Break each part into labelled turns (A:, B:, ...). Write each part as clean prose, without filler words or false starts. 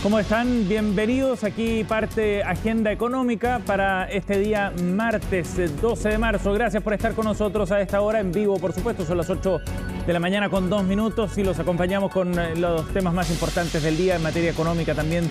A: ¿Cómo están? Bienvenidos. Aquí parte Agenda Económica para este día martes 12 de marzo. Gracias por estar con nosotros a esta hora en vivo, por supuesto. Son las 8 de la mañana con 2 minutos y los acompañamos con los temas más importantes del día en materia económica, también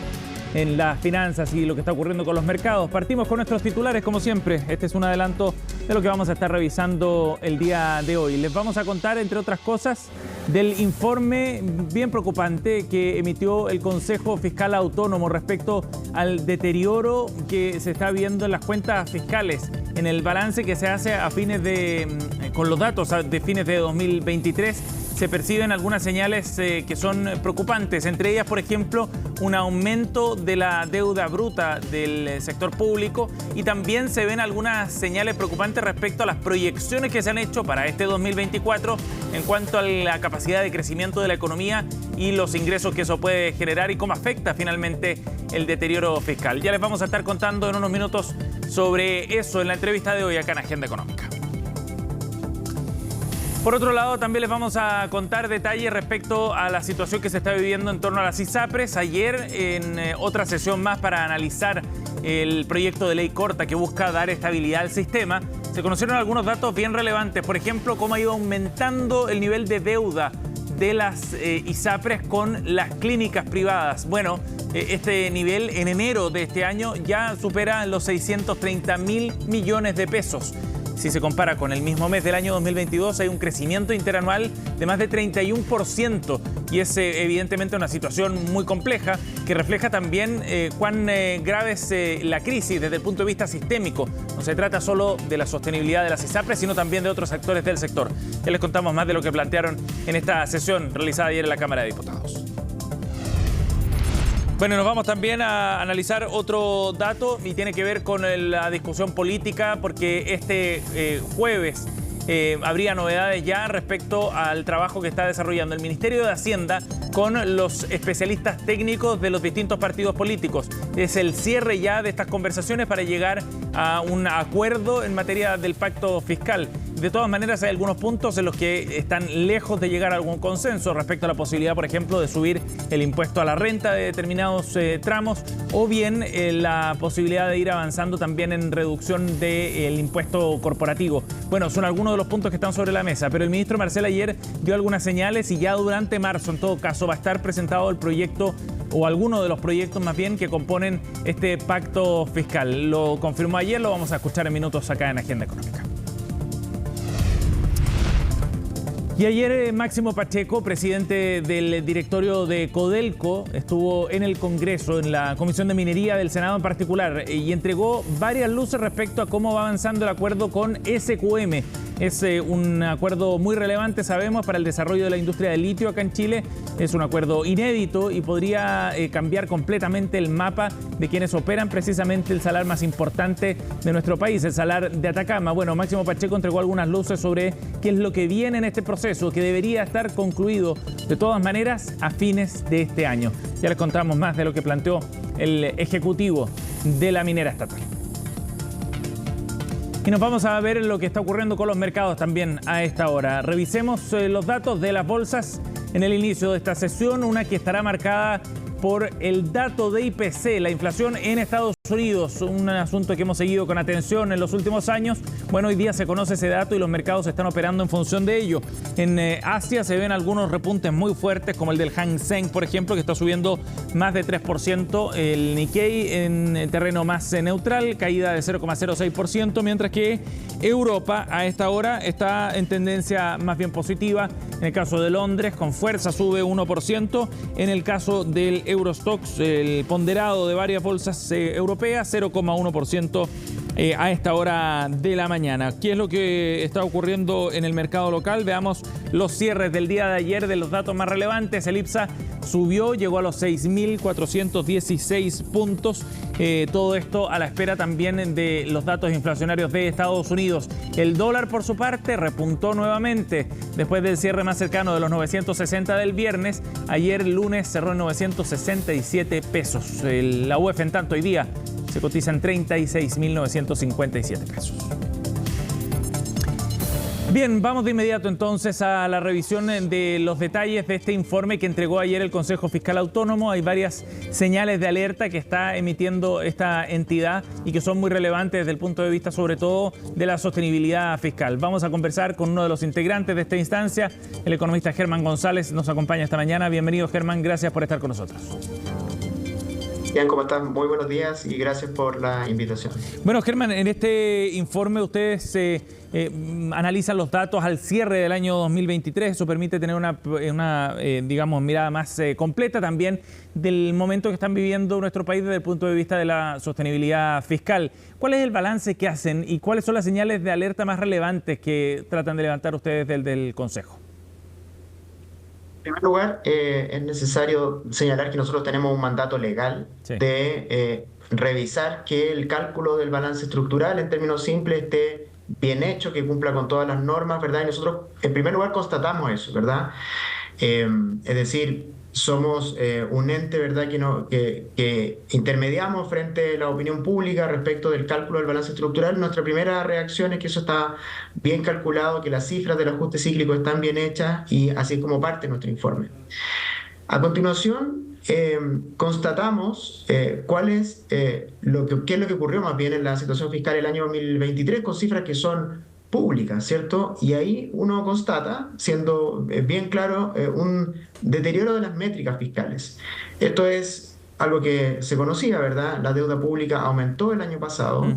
A: en las finanzas y lo que está ocurriendo con los mercados. Partimos con nuestros titulares, como siempre. Este es un adelanto de lo que vamos a estar revisando el día de hoy. Les vamos a contar, entre otras cosas, del informe bien preocupante que emitió el Consejo Fiscal Autónomo respecto al deterioro que se está viendo en las cuentas fiscales, en el balance que se hace con los datos de fines de 2023. Se perciben algunas señales que son preocupantes, entre ellas, por ejemplo, un aumento de la deuda bruta del sector público, y también se ven algunas señales preocupantes respecto a las proyecciones que se han hecho para este 2024 en cuanto a la capacidad de crecimiento de la economía y los ingresos que eso puede generar y cómo afecta finalmente el deterioro fiscal. Ya les vamos a estar contando en unos minutos sobre eso en la entrevista de hoy acá en Agenda Económica. Por otro lado, también les vamos a contar detalles respecto a la situación que se está viviendo en torno a las ISAPRES. Ayer, en otra sesión más para analizar el proyecto de ley corta que busca dar estabilidad al sistema, se conocieron algunos datos bien relevantes. Por ejemplo, cómo ha ido aumentando el nivel de deuda de las ISAPRES con las clínicas privadas. Bueno, este nivel en enero de este año ya supera los 630.000 millones de pesos. Si se compara con el mismo mes del año 2022, hay un crecimiento interanual de más de 31%, y es evidentemente una situación muy compleja que refleja también cuán grave es la crisis desde el punto de vista sistémico. No se trata solo de la sostenibilidad de las ISAPRES, sino también de otros actores del sector. Ya les contamos más de lo que plantearon en esta sesión realizada ayer en la Cámara de Diputados. Bueno, nos vamos también a analizar otro dato y tiene que ver con la discusión política, porque este jueves habría novedades ya respecto al trabajo que está desarrollando el Ministerio de Hacienda con los especialistas técnicos de los distintos partidos políticos. Es el cierre ya de estas conversaciones para llegar a un acuerdo en materia del pacto fiscal. De todas maneras, hay algunos puntos en los que están lejos de llegar a algún consenso respecto a la posibilidad, por ejemplo, de subir el impuesto a la renta de determinados tramos, o bien la posibilidad de ir avanzando también en reducción del impuesto corporativo. Bueno, son algunos de los puntos que están sobre la mesa, pero el ministro Marcel ayer dio algunas señales y ya durante marzo, en todo caso, va a estar presentado el proyecto, o alguno de los proyectos más bien, que componen este pacto fiscal. Lo confirmó ayer, lo vamos a escuchar en minutos acá en Agenda Económica. Y ayer Máximo Pacheco, presidente del directorio de Codelco, estuvo en el Congreso, en la Comisión de Minería del Senado en particular, y entregó varias luces respecto a cómo va avanzando el acuerdo con SQM. Es un acuerdo muy relevante, sabemos, para el desarrollo de la industria del litio acá en Chile. Es un acuerdo inédito y podría cambiar completamente el mapa de quienes operan precisamente el salar más importante de nuestro país, el salar de Atacama. Bueno, Máximo Pacheco entregó algunas luces sobre qué es lo que viene en este proceso, que debería estar concluido de todas maneras a fines de este año. Ya les contamos más de lo que planteó el ejecutivo de la minera estatal. Y nos vamos a ver lo que está ocurriendo con los mercados también a esta hora. Revisemos los datos de las bolsas en el inicio de esta sesión, una que estará marcada por el dato de IPC, la inflación en Estados Unidos, un asunto que hemos seguido con atención en los últimos años. Bueno, hoy día se conoce ese dato y los mercados están operando en función de ello. En Asia se ven algunos repuntes muy fuertes, como el del Hang Seng, por ejemplo, que está subiendo más de 3%. El Nikkei en terreno más neutral, caída de 0,06%, mientras que Europa a esta hora está en tendencia más bien positiva. En el caso de Londres, con fuerza sube 1%. En el caso del Eurostoxx, el ponderado de varias bolsas europeas, 0,1% a esta hora de la mañana. ¿Qué es lo que está ocurriendo en el mercado local? Veamos los cierres del día de ayer de los datos más relevantes. El IPSA subió, llegó a los 6.416 puntos. Todo esto a la espera también de los datos inflacionarios de Estados Unidos. El dólar, por su parte, repuntó nuevamente después del cierre más cercano de los 960 del viernes. Ayer, lunes, cerró en 967 pesos. La UF, en tanto, hoy día se cotiza en 36.957 pesos. Bien, vamos de inmediato entonces a la revisión de los detalles de este informe que entregó ayer el Consejo Fiscal Autónomo. Hay varias señales de alerta que está emitiendo esta entidad y que son muy relevantes desde el punto de vista sobre todo de la sostenibilidad fiscal. Vamos a conversar con uno de los integrantes de esta instancia, el economista Germán González, nos acompaña esta mañana. Bienvenido, Germán, gracias por estar con nosotros.
B: Bien, ¿cómo están? Muy buenos días y gracias por la invitación.
A: Bueno, Germán, en este informe ustedes analizan los datos al cierre del año 2023. Eso permite tener una digamos, mirada más completa también del momento que están viviendo nuestro país desde el punto de vista de la sostenibilidad fiscal. ¿Cuál es el balance que hacen y cuáles son las señales de alerta más relevantes que tratan de levantar ustedes del Consejo?
B: En primer lugar, es necesario señalar que nosotros tenemos un mandato legal de revisar que el cálculo del balance estructural, en términos simples, esté bien hecho, que cumpla con todas las normas, ¿verdad? Y nosotros, en primer lugar, constatamos eso, ¿verdad? Es decir, somos un ente, ¿verdad?, que intermediamos frente a la opinión pública respecto del cálculo del balance estructural. Nuestra primera reacción es que eso está bien calculado, que las cifras del ajuste cíclico están bien hechas y así como parte de nuestro informe. A continuación, constatamos qué es lo que ocurrió más bien en la situación fiscal del año 2023 con cifras que son públicas, ¿cierto? Y ahí uno constata, siendo bien claro, un deterioro de las métricas fiscales. Esto es algo que se conocía, ¿verdad? La deuda pública aumentó el año pasado,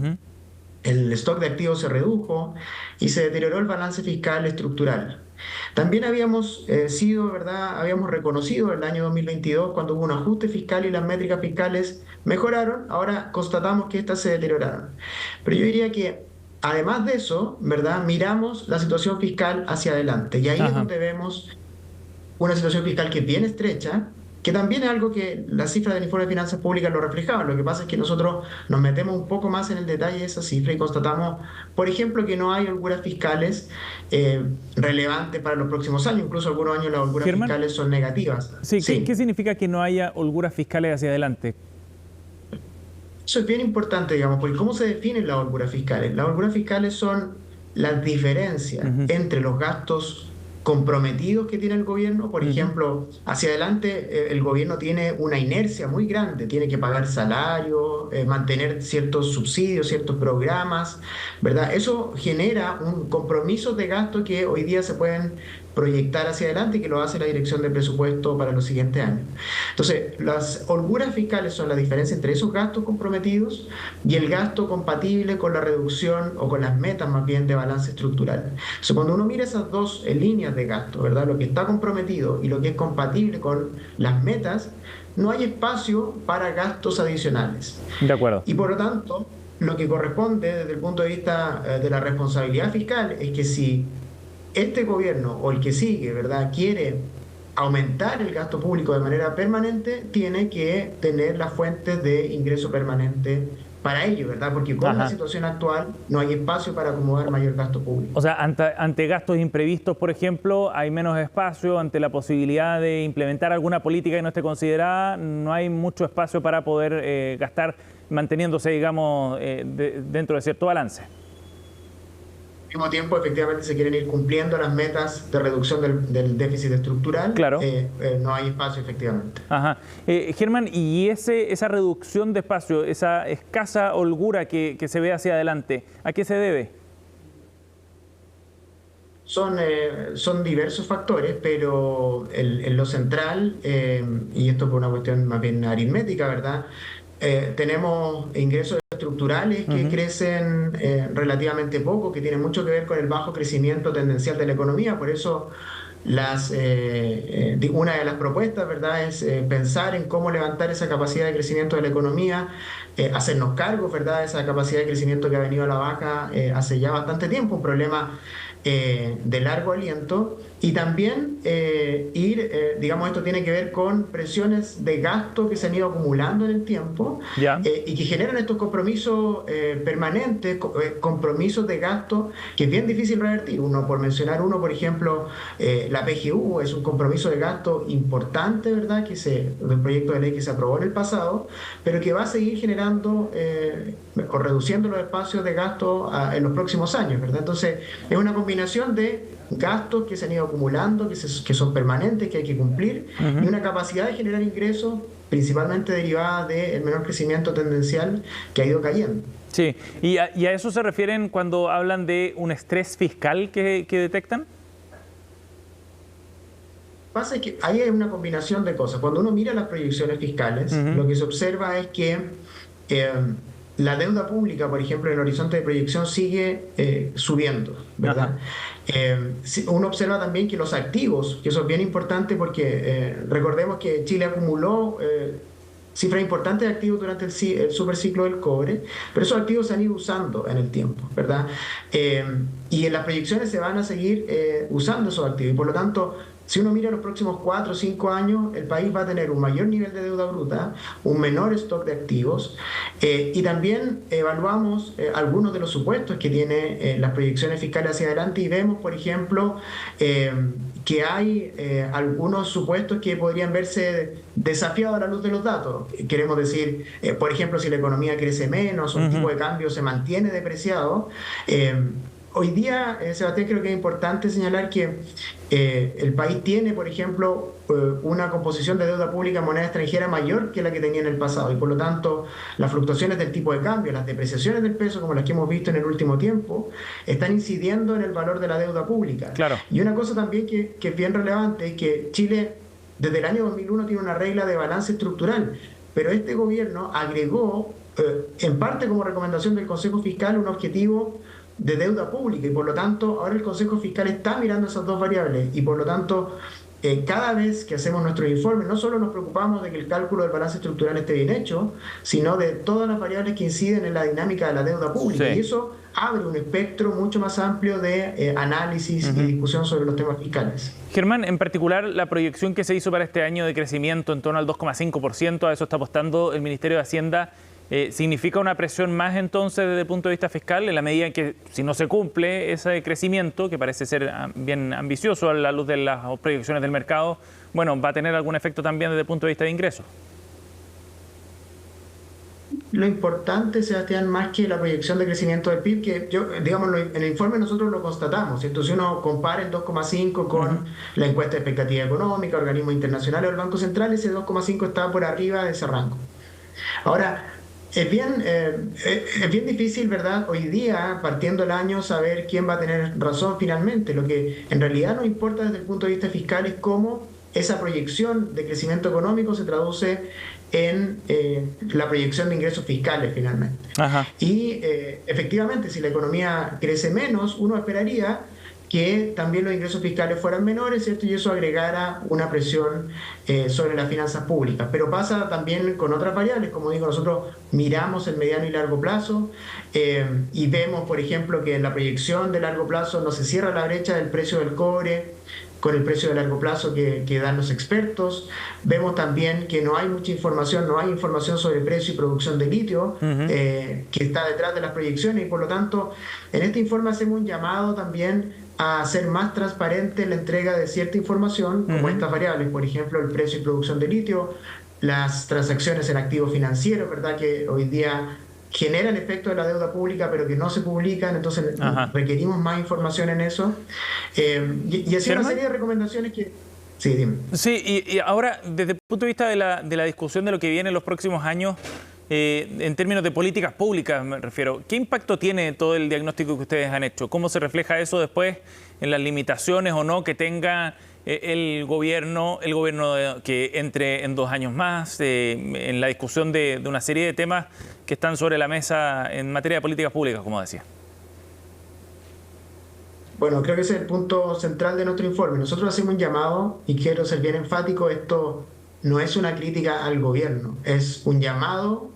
B: el stock de activos se redujo y se deterioró el balance fiscal estructural. También habíamos habíamos reconocido el año 2022 cuando hubo un ajuste fiscal y las métricas fiscales mejoraron, ahora constatamos que estas se deterioraron. Pero yo diría que además de eso, ¿verdad?, miramos la situación fiscal hacia adelante y ahí es donde vemos una situación fiscal que es bien estrecha, que también es algo que las cifras del informe de finanzas públicas lo reflejaban. Lo que pasa es que nosotros nos metemos un poco más en el detalle de esa cifra y constatamos, por ejemplo, que no hay holguras fiscales relevantes para los próximos años. Incluso algunos años las holguras fiscales son negativas.
A: Sí. ¿Qué significa que no haya holguras fiscales hacia adelante?
B: Eso es bien importante, digamos, porque ¿cómo se definen las holguras fiscales? Las holguras fiscales son las diferencias entre los gastos comprometidos que tiene el gobierno. Por ejemplo, hacia adelante el gobierno tiene una inercia muy grande, tiene que pagar salarios, mantener ciertos subsidios, ciertos programas, ¿verdad? Eso genera un compromiso de gasto que hoy día se pueden proyectar hacia adelante y que lo hace la Dirección de Presupuesto para los siguientes años. Entonces, las holguras fiscales son la diferencia entre esos gastos comprometidos y el gasto compatible con la reducción o con las metas más bien de balance estructural. Entonces, cuando uno mira esas dos líneas de gasto, ¿verdad?, lo que está comprometido y lo que es compatible con las metas, no hay espacio para gastos adicionales.
A: De acuerdo.
B: Y por lo tanto, lo que corresponde desde el punto de vista de la responsabilidad fiscal es que si este gobierno o el que sigue, ¿verdad?, quiere aumentar el gasto público de manera permanente, tiene que tener las fuentes de ingreso permanente para ello, ¿verdad? Porque con la situación actual no hay espacio para acomodar mayor gasto público.
A: O sea, ante gastos imprevistos, por ejemplo, hay menos espacio. Ante la posibilidad de implementar alguna política que no esté considerada, no hay mucho espacio para poder gastar manteniéndose, digamos, dentro de cierto balance.
B: Al mismo tiempo, efectivamente, se quieren ir cumpliendo las metas de reducción del déficit estructural.
A: Claro.
B: No hay espacio, efectivamente.
A: Germán, y esa reducción de espacio, esa escasa holgura que se ve hacia adelante, ¿a qué se debe?
B: Son diversos factores, pero en lo central, y esto por una cuestión más bien aritmética, ¿verdad?, tenemos ingresos estructurales que crecen relativamente poco, que tienen mucho que ver con el bajo crecimiento tendencial de la economía. Por eso una de las propuestas, ¿verdad?, es pensar en cómo levantar esa capacidad de crecimiento de la economía, hacernos cargo, ¿verdad?, de esa capacidad de crecimiento que ha venido a la baja hace ya bastante tiempo, un problema de largo aliento, y también digamos, esto tiene que ver con presiones de gasto que se han ido acumulando en el tiempo y que generan estos compromisos permanentes, compromisos de gasto que es bien difícil revertir. Por mencionar uno, por ejemplo, la PGU es un compromiso de gasto importante, ¿verdad?, del proyecto de ley que se aprobó en el pasado, pero que va a seguir generando o reduciendo los espacios de gasto en los próximos años, ¿verdad? Entonces, es una combinación combinación de gastos que se han ido acumulando, que son permanentes, que hay que cumplir, y una capacidad de generar ingresos, principalmente derivada del menor crecimiento tendencial que ha ido cayendo.
A: Sí, ¿y a eso se refieren cuando hablan de un estrés fiscal que detectan?
B: Pasa es que ahí hay una combinación de cosas. Cuando uno mira las proyecciones fiscales, lo que se observa es que la deuda pública, por ejemplo, en el horizonte de proyección sigue subiendo, ¿verdad? Uno observa también que los activos, que eso es bien importante porque recordemos que Chile acumuló cifras importantes de activos durante el superciclo del cobre, pero esos activos se han ido usando en el tiempo, ¿verdad? Y en las proyecciones se van a seguir usando esos activos, y por lo tanto, si uno mira los próximos 4 o 5 años, el país va a tener un mayor nivel de deuda bruta, un menor stock de activos, y también evaluamos algunos de los supuestos que tiene las proyecciones fiscales hacia adelante, y vemos, por ejemplo, que hay algunos supuestos que podrían verse desafiados a la luz de los datos. Queremos decir, por ejemplo, si la economía crece menos o el tipo de cambio se mantiene depreciado. Hoy día, Sebastián, creo que es importante señalar que el país tiene, por ejemplo, una composición de deuda pública en moneda extranjera mayor que la que tenía en el pasado, y por lo tanto las fluctuaciones del tipo de cambio, las depreciaciones del peso, como las que hemos visto en el último tiempo, están incidiendo en el valor de la deuda pública.
A: Claro.
B: Y una cosa también que es bien relevante es que Chile, desde el año 2001, tiene una regla de balance estructural, pero este gobierno agregó, en parte como recomendación del Consejo Fiscal, un objetivo de deuda pública, y por lo tanto ahora el Consejo Fiscal está mirando esas dos variables, y por lo tanto cada vez que hacemos nuestros informes no solo nos preocupamos de que el cálculo del balance estructural esté bien hecho, sino de todas las variables que inciden en la dinámica de la deuda pública. Sí. Y eso abre un espectro mucho más amplio de análisis y discusión sobre los temas fiscales.
A: Germán, en particular la proyección que se hizo para este año de crecimiento en torno al 2,5%, a eso está apostando el Ministerio de Hacienda. ¿Significa una presión más entonces desde el punto de vista fiscal, en la medida en que si no se cumple ese crecimiento, que parece ser bien ambicioso a la luz de las proyecciones del mercado, bueno, va a tener algún efecto también desde el punto de vista de ingresos?
B: Lo importante, Sebastián, más que la proyección de crecimiento del PIB, que digamos, en el informe nosotros lo constatamos, entonces uno compara el 2,5 con la encuesta de expectativa económica, organismos internacionales o el Banco Central, ese 2,5 está por arriba de ese rango. Ahora, es bien difícil, ¿verdad?, hoy día, partiendo el año, saber quién va a tener razón finalmente. Lo que en realidad nos importa desde el punto de vista fiscal es cómo esa proyección de crecimiento económico se traduce en la proyección de ingresos fiscales finalmente. Ajá. Y efectivamente, si la economía crece menos, uno esperaría que también los ingresos fiscales fueran menores, ¿cierto? Y eso agregara una presión sobre las finanzas públicas. Pero pasa también con otras variables, como digo, nosotros miramos el mediano y largo plazo y vemos, por ejemplo, que en la proyección de largo plazo no se cierra la brecha del precio del cobre con el precio de largo plazo que dan los expertos. Vemos también que no hay mucha información, no hay información sobre precio y producción de litio que está detrás de las proyecciones, y por lo tanto en este informe hacemos un llamado también a hacer más transparente la entrega de cierta información, como estas variables, por ejemplo, el precio y producción de litio, las transacciones en activos financieros, ¿verdad?, que hoy día generan efecto de la deuda pública, pero que no se publican, entonces requerimos más información en eso. Y así una serie de recomendaciones que... Sí, dime.
A: Sí, y ahora, desde el punto de vista de la discusión de lo que viene en los próximos años, en términos de políticas públicas me refiero, ¿qué impacto tiene todo el diagnóstico que ustedes han hecho? ¿Cómo se refleja eso después en las limitaciones o no que tenga el gobierno que entre en 2 años más, en la discusión de una serie de temas que están sobre la mesa en materia de políticas públicas, como decía?
B: Bueno, creo que ese es el punto central de nuestro informe. Nosotros hacemos un llamado, y quiero ser bien enfático, esto no es una crítica al gobierno, es un llamado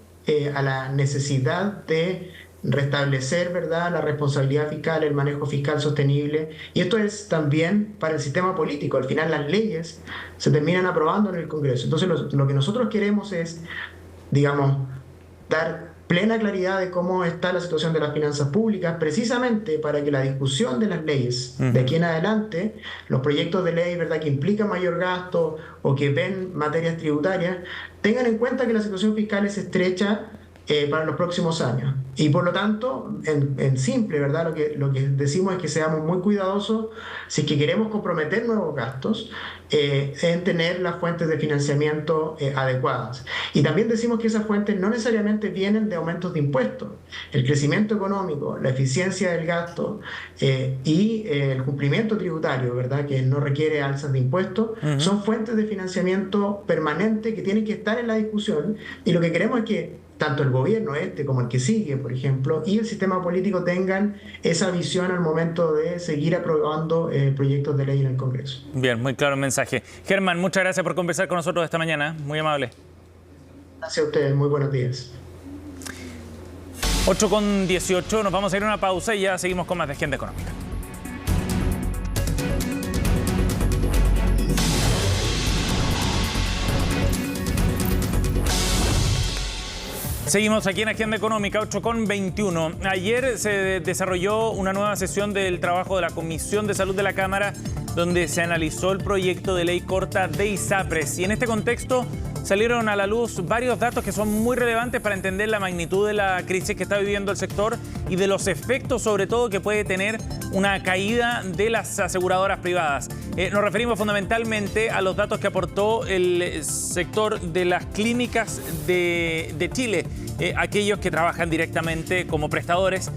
B: a la necesidad de restablecer, ¿verdad?, la responsabilidad fiscal, el manejo fiscal sostenible, y esto es también para el sistema político. Al final las leyes se terminan aprobando en el Congreso. Entonces lo que nosotros queremos es, digamos, dar plena claridad de cómo está la situación de las finanzas públicas, precisamente para que la discusión de las leyes de aquí en adelante, los proyectos de ley, ¿verdad?, que implican mayor gasto o que ven materias tributarias, tengan en cuenta que la situación fiscal es estrecha para los próximos años. Y por lo tanto, en simple, ¿verdad? Lo que decimos es que seamos muy cuidadosos si es que queremos comprometer nuevos gastos en tener las fuentes de financiamiento adecuadas. Y también decimos que esas fuentes no necesariamente vienen de aumentos de impuestos. El crecimiento económico, la eficiencia del gasto y el cumplimiento tributario, ¿verdad? Que no requiere alzas de impuestos, son fuentes de financiamiento permanente que tienen que estar en la discusión. Y lo que queremos es que tanto el gobierno como el que sigue, por ejemplo, y el sistema político tengan esa visión al momento de seguir aprobando proyectos de ley en el Congreso.
A: Bien, muy claro el mensaje. Germán, muchas gracias por conversar con nosotros esta mañana. Muy amable.
B: Gracias a ustedes. Muy buenos días.
A: 8:18. Nos vamos a ir a una pausa y ya seguimos con más de Agenda Económica. Seguimos aquí en Agenda Económica, 8:21. Ayer se desarrolló una nueva sesión del trabajo de la Comisión de Salud de la Cámara, donde se analizó el proyecto de ley corta de ISAPRES. Y en este contexto salieron a la luz varios datos que son muy relevantes para entender la magnitud de la crisis que está viviendo el sector y de los efectos, sobre todo, que puede tener una caída de las aseguradoras privadas. Nos referimos fundamentalmente a los datos que aportó el sector de las clínicas de Chile, aquellos que trabajan directamente como prestadores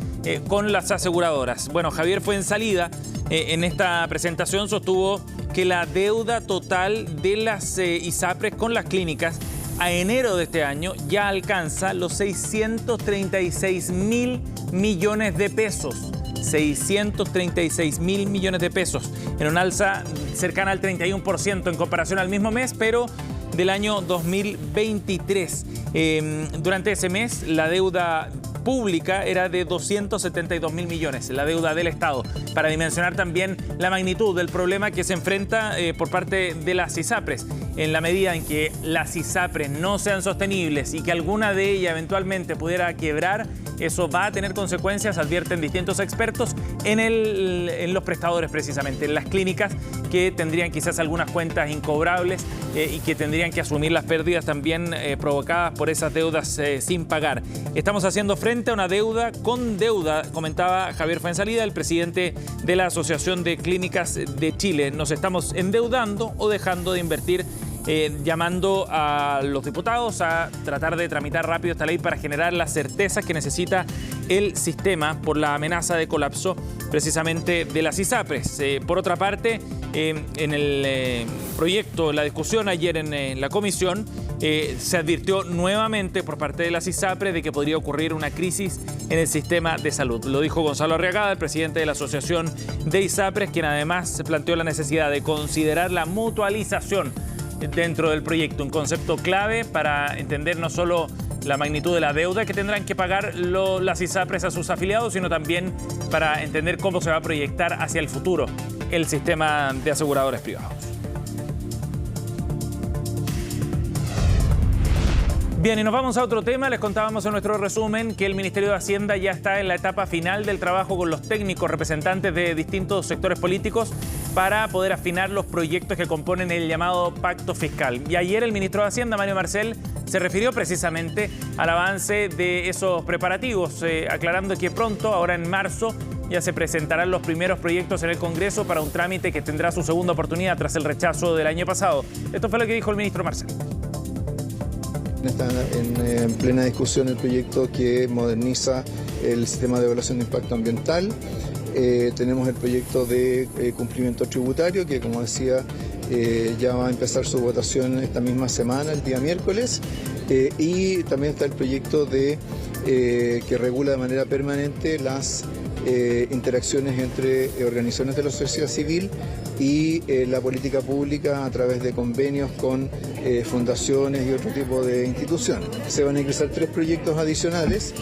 A: con las aseguradoras. Bueno, Javier Fuenzalida en esta presentación sostuvo que la deuda total de las ISAPRES con las clínicas a enero de este año ya alcanza los 636.000 millones de pesos. 636.000 millones de pesos, en un alza cercana al 31% en comparación al mismo mes, pero del año 2023. Durante ese mes, la deuda pública era de 272.000 millones, la deuda del Estado, para dimensionar también la magnitud del problema que se enfrenta por parte de las ISAPRES. En la medida en que las ISAPRES no sean sostenibles y que alguna de ellas eventualmente pudiera quebrar, eso va a tener consecuencias, advierten distintos expertos, en los prestadores precisamente, en las clínicas que tendrían quizás algunas cuentas incobrables y que tendrían que asumir las pérdidas también provocadas por esas deudas sin pagar. Estamos haciendo frente a una deuda con deuda, comentaba Javier Fuenzalida, el presidente de la Asociación de Clínicas de Chile. Nos estamos endeudando o dejando de invertir, llamando a los diputados a tratar de tramitar rápido esta ley para generar las certezas que necesita el sistema por la amenaza de colapso precisamente de las ISAPRES. Por otra parte, en el proyecto, la discusión ayer en la comisión, se advirtió nuevamente por parte de las ISAPRES de que podría ocurrir una crisis en el sistema de salud. Lo dijo Gonzalo Arriagada, el presidente de la Asociación de ISAPRES, quien además se planteó la necesidad de considerar la mutualización dentro del proyecto, un concepto clave para entender no solo la magnitud de la deuda que tendrán que pagar las ISAPRES a sus afiliados, sino también para entender cómo se va a proyectar hacia el futuro el sistema de aseguradores privados. Bien, y nos vamos a otro tema. Les contábamos en nuestro resumen que el Ministerio de Hacienda ya está en la etapa final del trabajo con los técnicos representantes de distintos sectores políticos para poder afinar los proyectos que componen el llamado Pacto Fiscal. Y ayer el ministro de Hacienda, Mario Marcel, se refirió precisamente al avance de esos preparativos, aclarando que pronto, ahora en marzo, ya se presentarán los primeros proyectos en el Congreso para un trámite que tendrá su segunda oportunidad tras el rechazo del año pasado. Esto fue lo que dijo el ministro Marcel.
C: Está en plena discusión el proyecto que moderniza el sistema de evaluación de impacto ambiental. Tenemos el proyecto de cumplimiento tributario que, como decía, ya va a empezar su votación esta misma semana, el día miércoles. Y también está el proyecto que regula de manera permanente las interacciones entre organizaciones de la sociedad civil y la política pública a través de convenios con fundaciones y otro tipo de instituciones. Se van a ingresar 3 proyectos adicionales.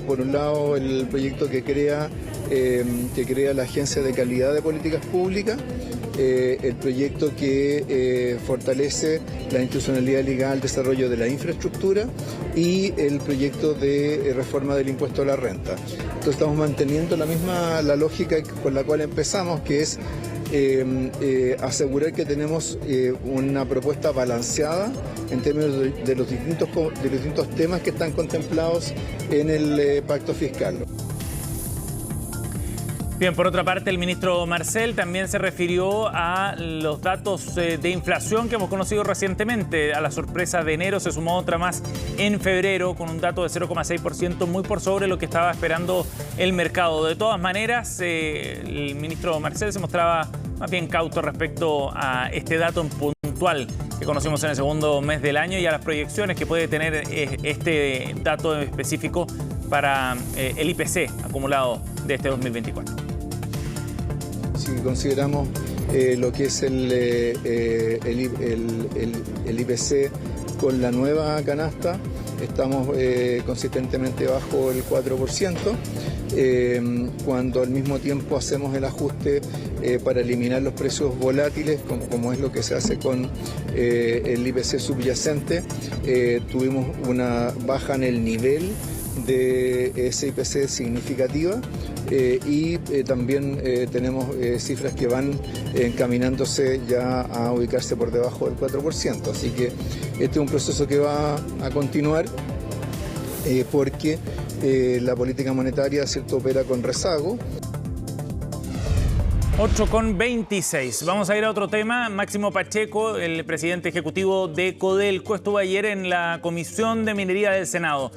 C: Por un lado, el proyecto que crea la Agencia de Calidad de Políticas Públicas, el proyecto que fortalece la institucionalidad legal, desarrollo de la infraestructura y el proyecto de reforma del impuesto a la renta. Entonces estamos manteniendo la lógica con la cual empezamos, que es asegurar que tenemos una propuesta balanceada en términos de los distintos temas que están contemplados en el pacto fiscal.
A: Bien, por otra parte, el ministro Marcel también se refirió a los datos de inflación que hemos conocido recientemente. A la sorpresa de enero se sumó otra más en febrero con un dato de 0,6%, muy por sobre lo que estaba esperando el mercado. De todas maneras, el ministro Marcel se mostraba más bien cauto respecto a este dato puntual que conocimos en el segundo mes del año y a las proyecciones que puede tener este dato específico para el IPC acumulado de este 2024.
C: Si consideramos lo que es el IPC con la nueva canasta, estamos consistentemente bajo el 4%, cuando al mismo tiempo hacemos el ajuste para eliminar los precios volátiles, como es lo que se hace con el IPC subyacente, tuvimos una baja en el nivel de ese IPC significativa y también tenemos cifras que van encaminándose ya a ubicarse por debajo del 4%. Así que este es un proceso que va a continuar porque la política monetaria, ¿cierto?, opera con rezago.
A: 8:26. Vamos a ir a otro tema. Máximo Pacheco, el presidente ejecutivo de Codelco, estuvo ayer en la Comisión de Minería del Senado.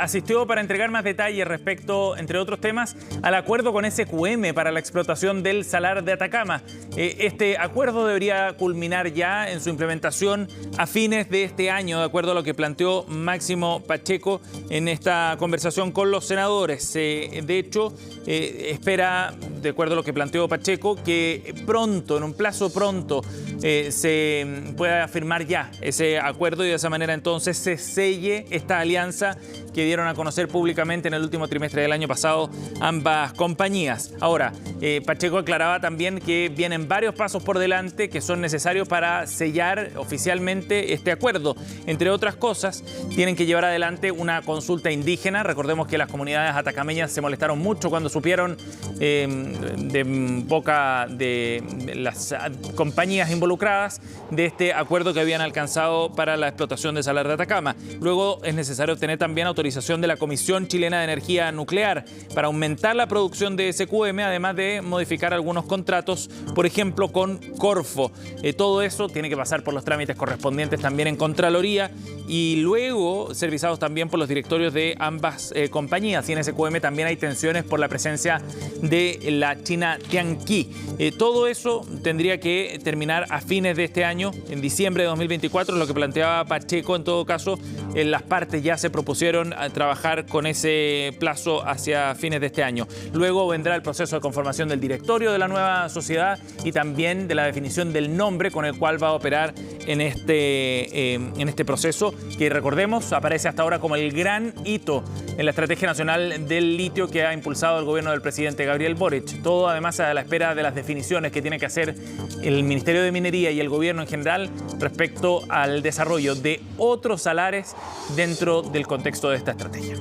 A: Asistió para entregar más detalles respecto, entre otros temas, al acuerdo con SQM para la explotación del Salar de Atacama. Este acuerdo debería culminar ya en su implementación a fines de este año, de acuerdo a lo que planteó Máximo Pacheco en esta conversación con los senadores. De hecho, espera, de acuerdo a lo que planteó Pacheco, que pronto, en un plazo pronto, se pueda firmar ya ese acuerdo y de esa manera entonces se selle esta alianza que dieron a conocer públicamente en el último trimestre del año pasado ambas compañías. Ahora, Pacheco aclaraba también que vienen varios pasos por delante que son necesarios para sellar oficialmente este acuerdo. Entre otras cosas, tienen que llevar adelante una consulta indígena. Recordemos que las comunidades atacameñas se molestaron mucho cuando supieron de boca de las compañías involucradas de este acuerdo que habían alcanzado para la explotación de Salar de Atacama. Luego es necesario obtener también autorización de la Comisión Chilena de Energía Nuclear para aumentar la producción de SQM, además de modificar algunos contratos, por ejemplo, con Corfo. Todo eso tiene que pasar por los trámites correspondientes también en Contraloría y luego ser visados también por los directorios de ambas compañías. Y en SQM también hay tensiones por la presencia de la China Tianqi. Todo eso tendría que terminar a fines de este año, en diciembre de 2024, lo que planteaba Pacheco. En todo caso, las partes ya se propusieron a trabajar con ese plazo hacia fines de este año. Luego vendrá el proceso de conformación del directorio de la nueva sociedad y también de la definición del nombre con el cual va a operar en este proceso, que recordemos aparece hasta ahora como el gran hito en la estrategia nacional del litio que ha impulsado el gobierno del presidente Gabriel Boric. Todo además a la espera de las definiciones que tiene que hacer el Ministerio de Minería y el gobierno en general respecto al desarrollo de otros salares dentro del contexto de esta estrategia.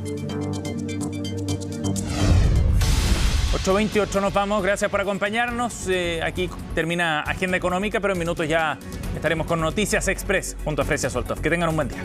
A: 8:28 nos vamos, gracias por acompañarnos. Aquí termina Agenda Económica, pero en minutos ya estaremos con Noticias Express junto a Frecia Soltov. Que tengan un buen día.